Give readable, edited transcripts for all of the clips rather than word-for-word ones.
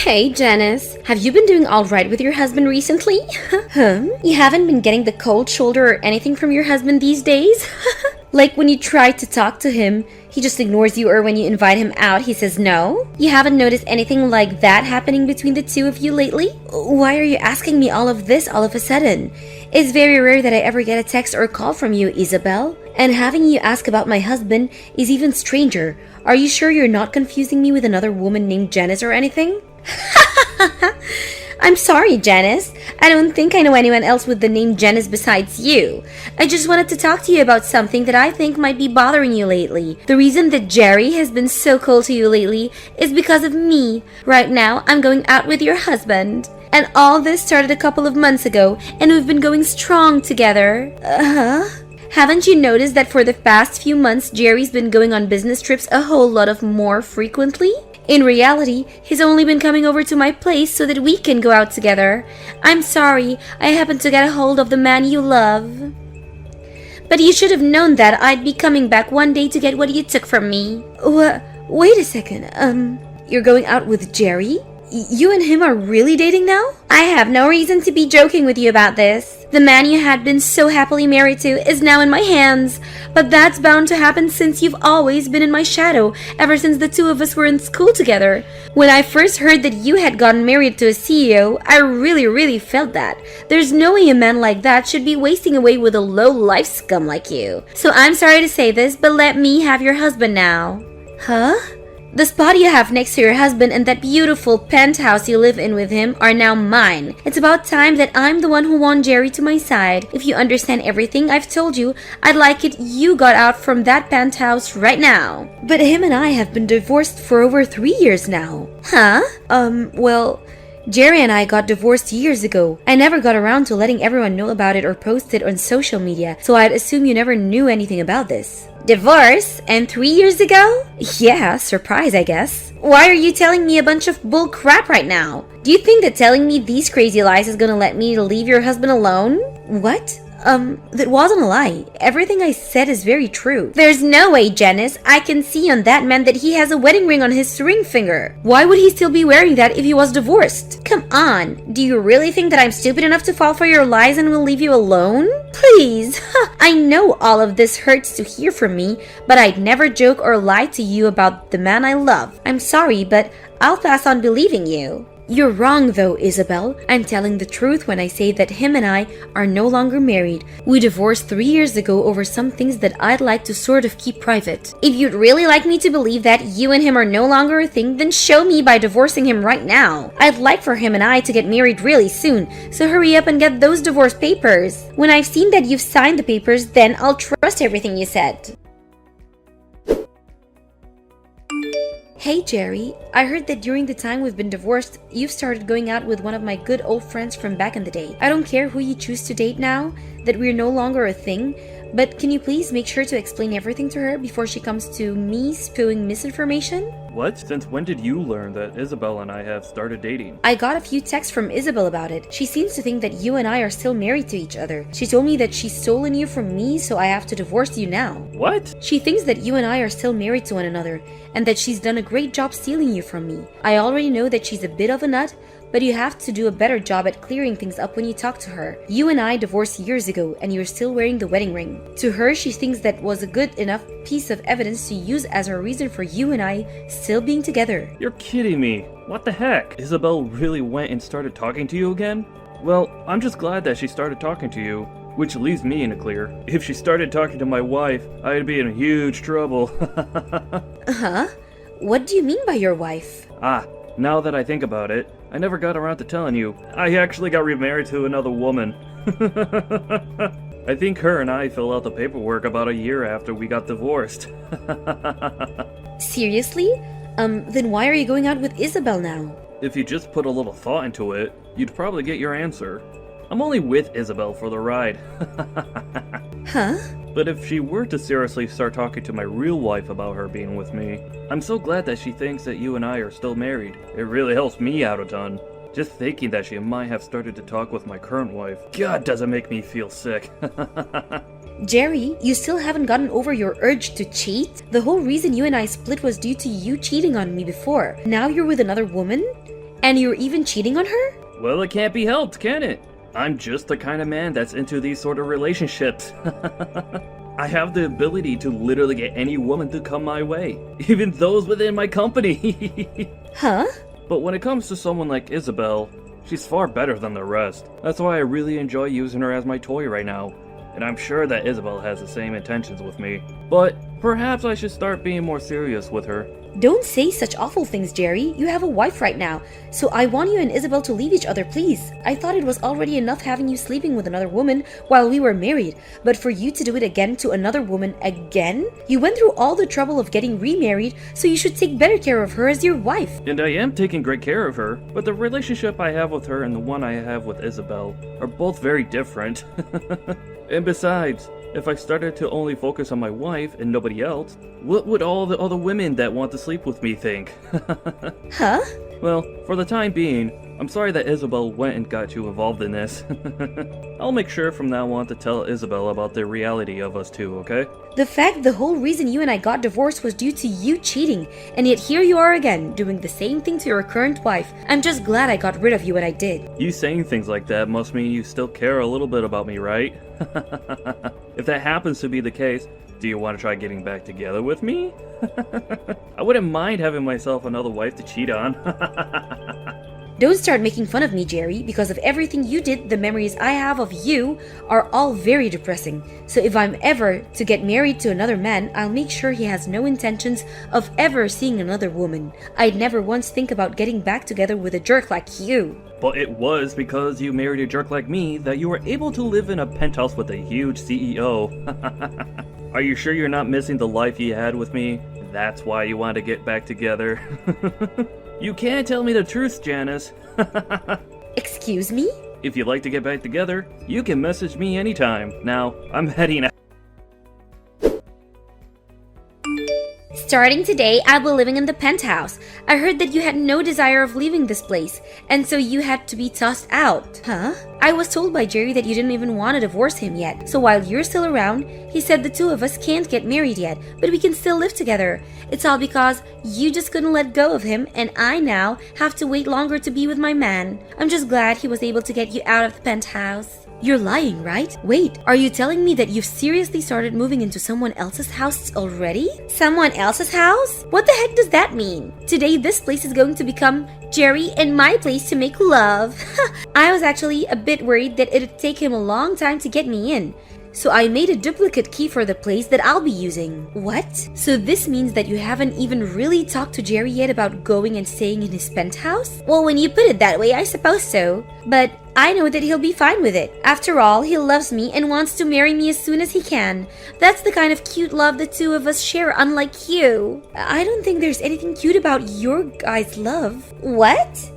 Hey, Janice. Have you been doing all right with your husband recently? You haven't been getting the cold shoulder or anything from your husband these days? Like when you try to talk to him, he just ignores you, or when you invite him out, he says no? You haven't noticed anything like that happening between the two of you lately? Why are you asking me all of this all of a sudden? It's very rare that I ever get a text or a call from you, Isabel. And having you ask about my husband is even stranger. Are you sure you're not confusing me with another woman named Janice or anything? I'm sorry, Janice. I don't think I know anyone else with the name Janice besides you. I just wanted to talk to you about something that I think might be bothering you lately. The reason that Jerry has been so cold to you lately is because of me. Right now, I'm going out with your husband. And all this started a couple of months ago, and we've been going strong together. Haven't you noticed that for the past few months, Jerry's been going on business trips a whole lot of more frequently? In reality, he's only been coming over to my place so that we can go out together. I'm sorry, I happened to get a hold of the man you love. But you should have known that I'd be coming back one day to get what you took from me. Wait a second, you're going out with Jerry? You and him are really dating now? I have no reason to be joking with you about this. The man you had been so happily married to is now in my hands. But that's bound to happen since you've always been in my shadow ever since the two of us were in school together. When I first heard that you had gotten married to a CEO, I really felt that. There's no way a man like that should be wasting away with a low-life scum like you. So I'm sorry to say this, but let me have your husband now. Huh? The spot you have next to your husband and that beautiful penthouse you live in with him are now mine. It's about time that I'm the one who won Jerry to my side. If you understand everything I've told you, I'd like it you got out from that penthouse right now. But him and I have been divorced for over 3 years now. Huh? Well, Jerry and I got divorced years ago. I never got around to letting everyone know about it or post it on social media, so I'd assume you never knew anything about this. Divorce? And 3 years ago? Yeah, surprise, I guess. Why are you telling me a bunch of bull crap right now? Do you think that telling me these crazy lies is gonna let me leave your husband alone? What? That wasn't a lie. Everything I said is very true. There's no way, Janice. I can see on that man that he has a wedding ring on his ring finger. Why would he still be wearing that if he was divorced? Come on. Do you really think that I'm stupid enough to fall for your lies and will leave you alone? Please. I know all of this hurts to hear from me, but I'd never joke or lie to you about the man I love. I'm sorry, but I'll pass on believing you. You're wrong though, Isabel. I'm telling the truth when I say that him and I are no longer married. We divorced 3 years ago over some things that I'd like to sort of keep private. If you'd really like me to believe that you and him are no longer a thing, then show me by divorcing him right now. I'd like for him and I to get married really soon, so hurry up and get those divorce papers. When I've seen that you've signed the papers, then I'll trust everything you said. Hey Jerry, I heard that during the time we've been divorced, you've started going out with one of my good old friends from back in the day. I don't care who you choose to date now, that we're no longer a thing, but can you please make sure to explain everything to her before she comes to me spewing misinformation? What? Since when did you learn that Isabel and I have started dating? I got a few texts from Isabel about it. She seems to think that you and I are still married to each other. She told me that she's stolen you from me, so I have to divorce you now. What? She thinks that you and I are still married to one another, and that she's done a great job stealing you from me. I already know that she's a bit of a nut, but you have to do a better job at clearing things up when you talk to her. You and I divorced years ago, and you're still wearing the wedding ring. To her, she thinks that was a good enough piece of evidence to use as a reason for you and I still being together. You're kidding me. What the heck? Isabel really went and started talking to you again? Well, I'm just glad that she started talking to you, which leaves me in the clear. If she started talking to my wife, I'd be in huge trouble. Huh? What do you mean by your wife? Now that I think about it, I never got around to telling you. I actually got remarried to another woman. I think her and I filled out the paperwork about a year after we got divorced. Seriously? Then why are you going out with Isabel now? If you just put a little thought into it, you'd probably get your answer. I'm only with Isabel for the ride. Huh? But if she were to seriously start talking to my real wife about her being with me, I'm so glad that she thinks that you and I are still married. It really helps me out a ton. Just thinking that she might have started to talk with my current wife, God, does it make me feel sick. Jerry, you still haven't gotten over your urge to cheat? The whole reason you and I split was due to you cheating on me before. Now you're with another woman? And you're even cheating on her? Well, it can't be helped, can it? I'm just the kind of man that's into these sort of relationships. I have the ability to literally get any woman to come my way, even those within my company. Huh? But when it comes to someone like Isabel, she's far better than the rest. That's why I really enjoy using her as my toy right now. And I'm sure that Isabel has the same intentions with me. But perhaps I should start being more serious with her. Don't say such awful things, Jerry. You have a wife right now, so I want you and Isabel to leave each other, please. I thought it was already enough having you sleeping with another woman while we were married, but for you to do it again to another woman again? You went through all the trouble of getting remarried, so you should take better care of her as your wife. And I am taking great care of her, but the relationship I have with her and the one I have with Isabel are both very different. And besides, if I started to only focus on my wife and nobody else, what would all the other women that want to sleep with me think? Huh? Well, for the time being, I'm sorry that Isabel went and got you involved in this. I'll make sure from now on to tell Isabel about the reality of us two, okay? The fact the whole reason you and I got divorced was due to you cheating, and yet here you are again, doing the same thing to your current wife. I'm just glad I got rid of you when I did. You saying things like that must mean you still care a little bit about me, right? If that happens to be the case, do you want to try getting back together with me? I wouldn't mind having myself another wife to cheat on. Don't start making fun of me, Jerry. Because of everything you did, the memories I have of you are all very depressing. So if I'm ever to get married to another man, I'll make sure he has no intentions of ever seeing another woman. I'd never once think about getting back together with a jerk like you. But it was because you married a jerk like me that you were able to live in a penthouse with a huge CEO. Are you sure you're not missing the life you had with me? That's why you want to get back together. You can't tell me the truth, Janice. Excuse me? If you'd like to get back together, you can message me anytime. Now, I'm heading out. Starting today, I'll be living in the penthouse. I heard that you had no desire of leaving this place, and so you had to be tossed out. Huh? I was told by Jerry that you didn't even want to divorce him yet. So while you're still around, he said the two of us can't get married yet, but we can still live together. It's all because you just couldn't let go of him, and I now have to wait longer to be with my man. I'm just glad he was able to get you out of the penthouse. You're lying, right? Wait, are you telling me that you've seriously started moving into someone else's house already? Someone else's house? What the heck does that mean? Today, this place is going to become Jerry and my place to make love. I was actually a bit worried that it'd take him a long time to get me in. So I made a duplicate key for the place that I'll be using. What? So this means that you haven't even really talked to Jerry yet about going and staying in his penthouse? Well, when you put it that way, I suppose so. But I know that he'll be fine with it. After all, he loves me and wants to marry me as soon as he can. That's the kind of cute love the two of us share, unlike you. I don't think there's anything cute about your guys' love. What?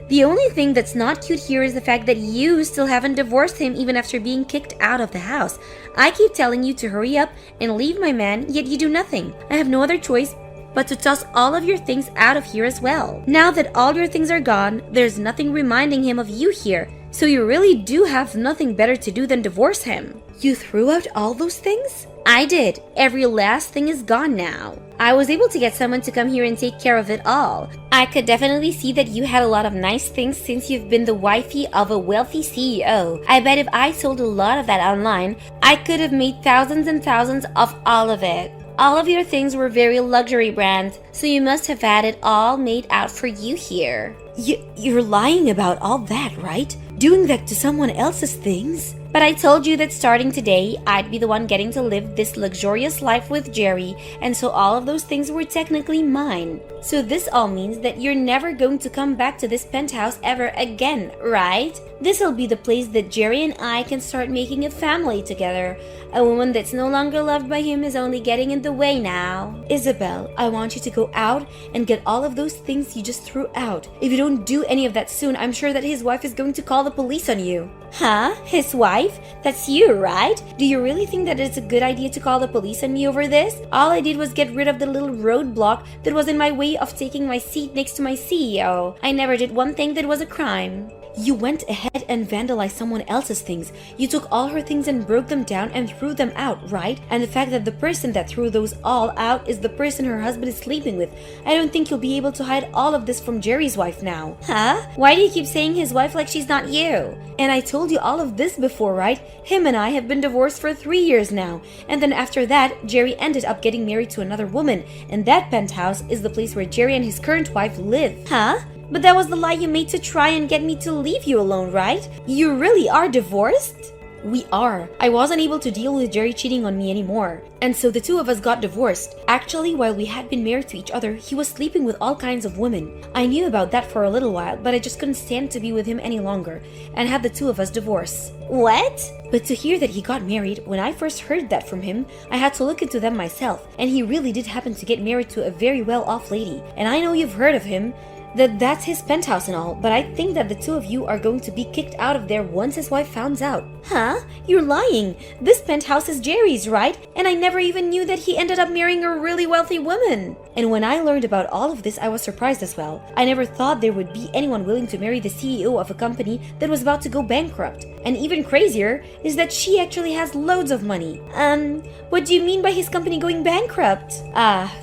The only thing that's not cute here is the fact that you still haven't divorced him even after being kicked out of the house. I keep telling you to hurry up and leave my man, yet you do nothing. I have no other choice but to toss all of your things out of here as well. Now that all your things are gone, there's nothing reminding him of you here. So you really do have nothing better to do than divorce him. You threw out all those things? I did. Every last thing is gone now. I was able to get someone to come here and take care of it all. I could definitely see that you had a lot of nice things since you've been the wifey of a wealthy CEO. I bet if I sold a lot of that online, I could have made thousands and thousands of all of it. All of your things were very luxury brands, so you must have had it all made out for you here. You're lying about all that, right? Doing that to someone else's things? But I told you that starting today, I'd be the one getting to live this luxurious life with Jerry, and so all of those things were technically mine. So this all means that you're never going to come back to this penthouse ever again, right? This'll be the place that Jerry and I can start making a family together. A woman that's no longer loved by him is only getting in the way now. Isabel, I want you to go out and get all of those things you just threw out. If you don't do any of that soon, I'm sure that his wife is going to call the police on you. Huh? His wife? That's you, right? Do you really think that it's a good idea to call the police on me over this? All I did was get rid of the little roadblock that was in my way of taking my seat next to my CEO. I never did one thing that was a crime. You went ahead and vandalized someone else's things. You took all her things and broke them down and threw them out, right? And the fact that the person that threw those all out is the person her husband is sleeping with. I don't think you'll be able to hide all of this from Jerry's wife now. Huh? Why do you keep saying his wife like she's not you? And I told you all of this before, right? Him and I have been divorced for 3 years now. And then after that, Jerry ended up getting married to another woman. And that penthouse is the place where Jerry and his current wife live. Huh? But that was the lie you made to try and get me to leave you alone, right? You really are divorced? We are. I wasn't able to deal with Jerry cheating on me anymore. And so the two of us got divorced. Actually, while we had been married to each other, he was sleeping with all kinds of women. I knew about that for a little while, but I just couldn't stand to be with him any longer and had the two of us divorce. What? But to hear that he got married, when I first heard that from him, I had to look into them myself. And he really did happen to get married to a very well-off lady. And I know you've heard of him. That's his penthouse and all, but I think that the two of you are going to be kicked out of there once his wife finds out. Huh? You're lying. This penthouse is Jerry's, right? And I never even knew that he ended up marrying a really wealthy woman. And when I learned about all of this, I was surprised as well. I never thought there would be anyone willing to marry the CEO of a company that was about to go bankrupt. And even crazier is that she actually has loads of money. What do you mean by his company going bankrupt?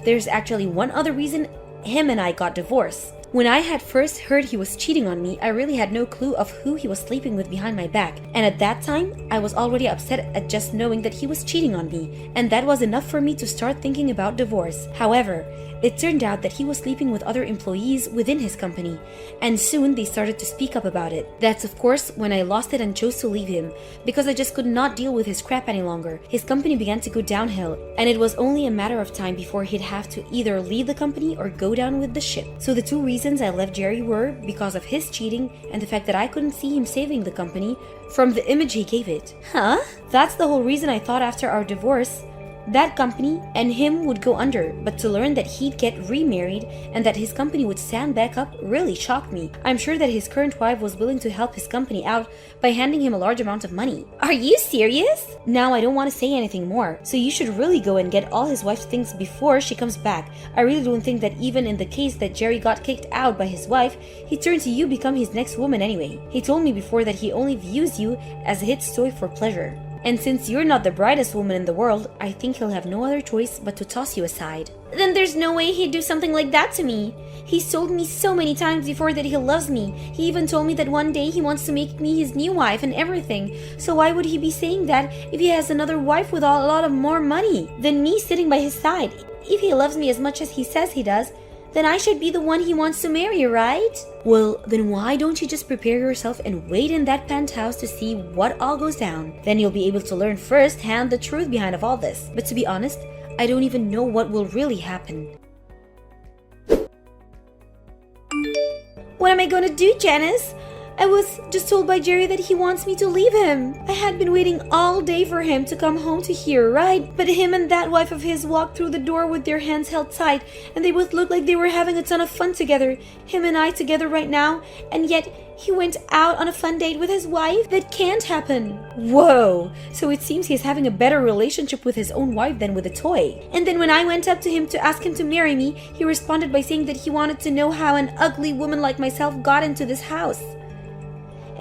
There's actually one other reason him and I got divorced. When I had first heard he was cheating on me, I really had no clue of who he was sleeping with behind my back. And at that time, I was already upset at just knowing that he was cheating on me. And that was enough for me to start thinking about divorce. However, it turned out that he was sleeping with other employees within his company. And soon they started to speak up about it. That's of course when I lost it and chose to leave him, because I just could not deal with his crap any longer. His company began to go downhill, and it was only a matter of time before he'd have to either leave the company or go down with the ship. So the two reasons I left Jerry were because of his cheating and the fact that I couldn't see him saving the company from the image he gave it. Huh? That's the whole reason I thought after our divorce that company and him would go under, but to learn that he'd get remarried and that his company would stand back up really shocked me. I'm sure that his current wife was willing to help his company out by handing him a large amount of money. Are you serious? Now I don't want to say anything more, so you should really go and get all his wife's things before she comes back. I really don't think that even in the case that Jerry got kicked out by his wife, he turned to you become his next woman anyway. He told me before that he only views you as a hit toy for pleasure. And since you're not the brightest woman in the world, I think he'll have no other choice but to toss you aside. Then there's no way he'd do something like that to me. He's told me so many times before that he loves me. He even told me that one day he wants to make me his new wife and everything. So why would he be saying that if he has another wife with a lot of more money than me sitting by his side? If he loves me as much as he says he does, then I should be the one he wants to marry, right? Well, then why don't you just prepare yourself and wait in that penthouse to see what all goes down? Then you'll be able to learn firsthand the truth behind of all this. But to be honest, I don't even know what will really happen. What am I gonna do, Janice? I was just told by Jerry that he wants me to leave him. I had been waiting all day for him to come home to here, right? But him and that wife of his walked through the door with their hands held tight, and they both looked like they were having a ton of fun together. Him and I together right now, and yet he went out on a fun date with his wife? That can't happen. Whoa! So it seems he's having a better relationship with his own wife than with a toy. And then when I went up to him to ask him to marry me, he responded by saying that he wanted to know how an ugly woman like myself got into this house.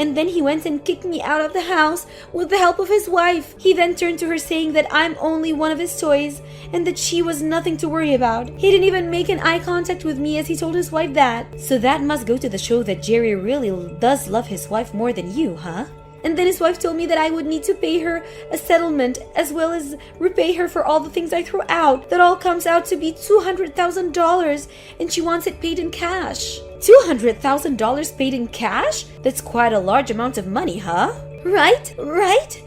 And then he went and kicked me out of the house with the help of his wife. He then turned to her saying that I'm only one of his toys and that she was nothing to worry about. He didn't even make an eye contact with me as he told his wife that. So that must go to the show that Jerry really does love his wife more than you, huh? And then his wife told me that I would need to pay her a settlement as well as repay her for all the things I threw out. That all comes out to be $200,000 and she wants it paid in cash. $200,000 paid in cash? That's quite a large amount of money, huh? Right?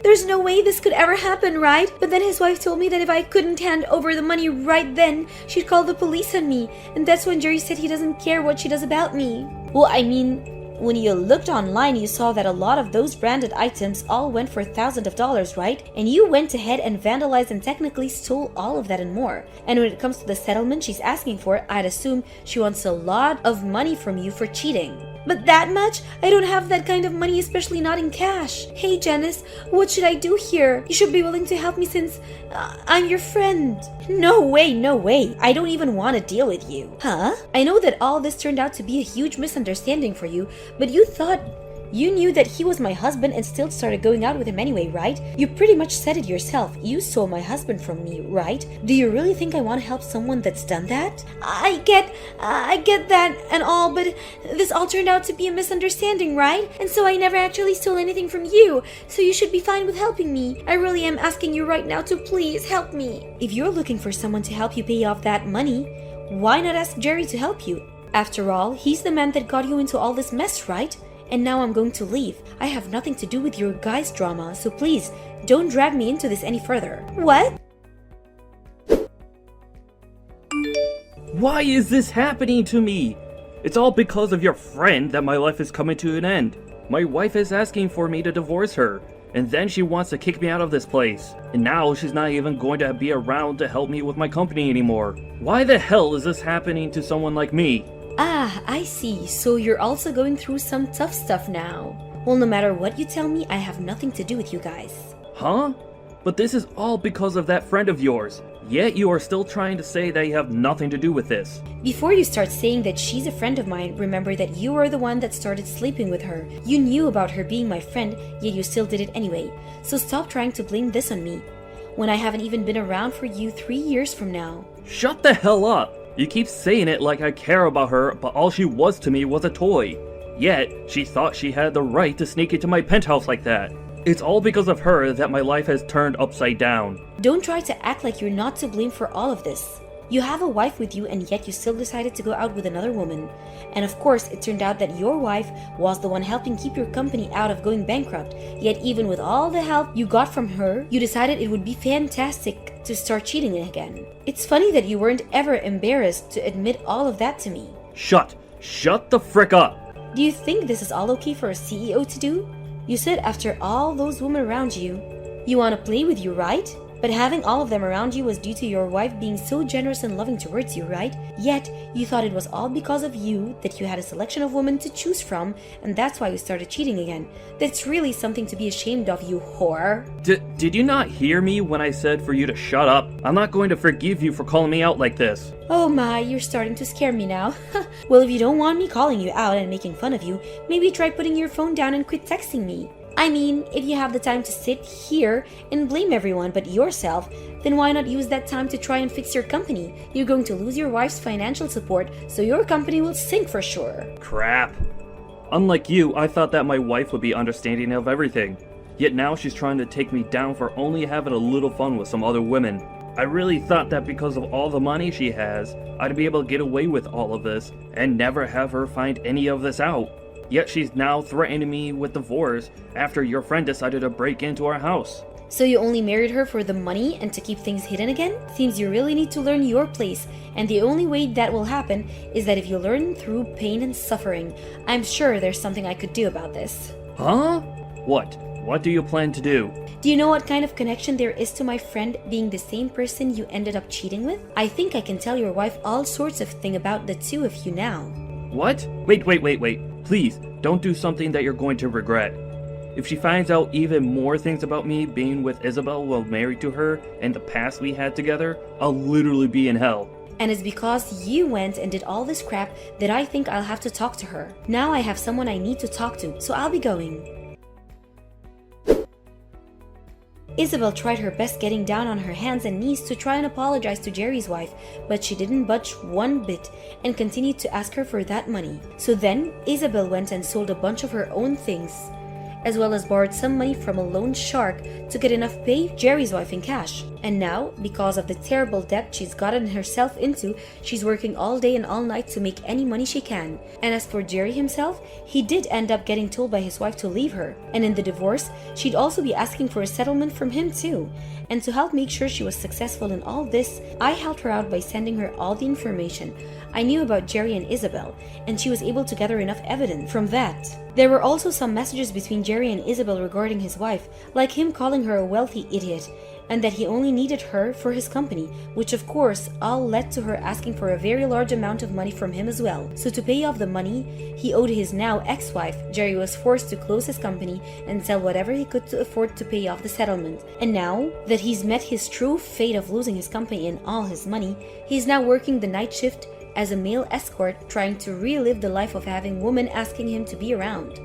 There's no way this could ever happen, right? But then his wife told me that if I couldn't hand over the money right then, she'd call the police on me. And that's when Jerry said he doesn't care what she does about me. Well, I mean, when you looked online, you saw that a lot of those branded items all went for thousands of dollars, right? And you went ahead and vandalized and technically stole all of that and more. And when it comes to the settlement she's asking for, I'd assume she wants a lot of money from you for cheating. But that much? I don't have that kind of money, especially not in cash. Hey Janice, what should I do here? You should be willing to help me since I'm your friend. No way. I don't even want to deal with you. Huh? I know that all this turned out to be a huge misunderstanding for you, but you thought You knew that he was my husband and still started going out with him anyway, right? You pretty much said it yourself. You stole my husband from me, right? Do you really think I want to help someone that's done that? I get that and all, but this all turned out to be a misunderstanding, right? And so I never actually stole anything from you, so you should be fine with helping me. I really am asking you right now to please help me. If you're looking for someone to help you pay off that money, why not ask Jerry to help you? After all, he's the man that got you into all this mess, right? And now I'm going to leave. I have nothing to do with your guys' drama, so please, don't drag me into this any further. What? Why is this happening to me? It's all because of your friend that my life is coming to an end. My wife is asking for me to divorce her, and then she wants to kick me out of this place. And now she's not even going to be around to help me with my company anymore. Why the hell is this happening to someone like me? Ah, I see. So you're also going through some tough stuff now. Well, no matter what you tell me, I have nothing to do with you guys. Huh? But this is all because of that friend of yours. Yet you are still trying to say that you have nothing to do with this. Before you start saying that she's a friend of mine, remember that you are the one that started sleeping with her. You knew about her being my friend, yet you still did it anyway. So stop trying to blame this on me, when I haven't even been around for you 3 years from now. Shut the hell up! You keep saying it like I care about her, but all she was to me was a toy. Yet, she thought she had the right to sneak into my penthouse like that. It's all because of her that my life has turned upside down. Don't try to act like you're not to blame for all of this. You have a wife with you and yet you still decided to go out with another woman. And of course, it turned out that your wife was the one helping keep your company out of going bankrupt. Yet even with all the help you got from her, you decided it would be fantastic to start cheating again. It's funny that you weren't ever embarrassed to admit all of that to me. Shut the frick up! Do you think this is all okay for a CEO to do? You said after all those women around you, you want to play with you, right? But having all of them around you was due to your wife being so generous and loving towards you, right? Yet, you thought it was all because of you that you had a selection of women to choose from, and that's why you started cheating again. That's really something to be ashamed of, you whore. Did you not hear me when I said for you to shut up? I'm not going to forgive you for calling me out like this. Oh my, you're starting to scare me now. Well, if you don't want me calling you out and making fun of you, maybe try putting your phone down and quit texting me. I mean, if you have the time to sit here and blame everyone but yourself, then why not use that time to try and fix your company? You're going to lose your wife's financial support, so your company will sink for sure. Crap. Unlike you, I thought that my wife would be understanding of everything. Yet now she's trying to take me down for only having a little fun with some other women. I really thought that because of all the money she has, I'd be able to get away with all of this and never have her find any of this out. Yet she's now threatening me with divorce after your friend decided to break into our house. So you only married her for the money and to keep things hidden again? Seems you really need to learn your place, and the only way that will happen is that if you learn through pain and suffering. I'm sure there's something I could do about this. Huh? What? What do you plan to do? Do you know what kind of connection there is to my friend being the same person you ended up cheating with? I think I can tell your wife all sorts of things about the two of you now. What? Wait. Please, don't do something that you're going to regret. If she finds out even more things about me being with Isabel while married to her and the past we had together, I'll literally be in hell. And it's because you went and did all this crap that I think I'll have to talk to her. Now I have someone I need to talk to, so I'll be going. Isabel tried her best getting down on her hands and knees to try and apologize to Jerry's wife, but she didn't budge one bit and continued to ask her for that money. So then, Isabel went and sold a bunch of her own things, as well as borrowed some money from a loan shark to get enough to pay Jerry's wife in cash. And now, because of the terrible debt she's gotten herself into, she's working all day and all night to make any money she can. And as for Jerry himself, he did end up getting told by his wife to leave her. And in the divorce, she'd also be asking for a settlement from him too. And to help make sure she was successful in all this, I helped her out by sending her all the information I knew about Jerry and Isabel, and she was able to gather enough evidence from that. There were also some messages between Jerry and Isabel regarding his wife, like him calling her a wealthy idiot, and that he only needed her for his company, which of course all led to her asking for a very large amount of money from him as well. So to pay off the money he owed his now ex-wife, Jerry was forced to close his company and sell whatever he could to afford to pay off the settlement. And now that he's met his true fate of losing his company and all his money, he's now working the night shift as a male escort, trying to relive the life of having women asking him to be around.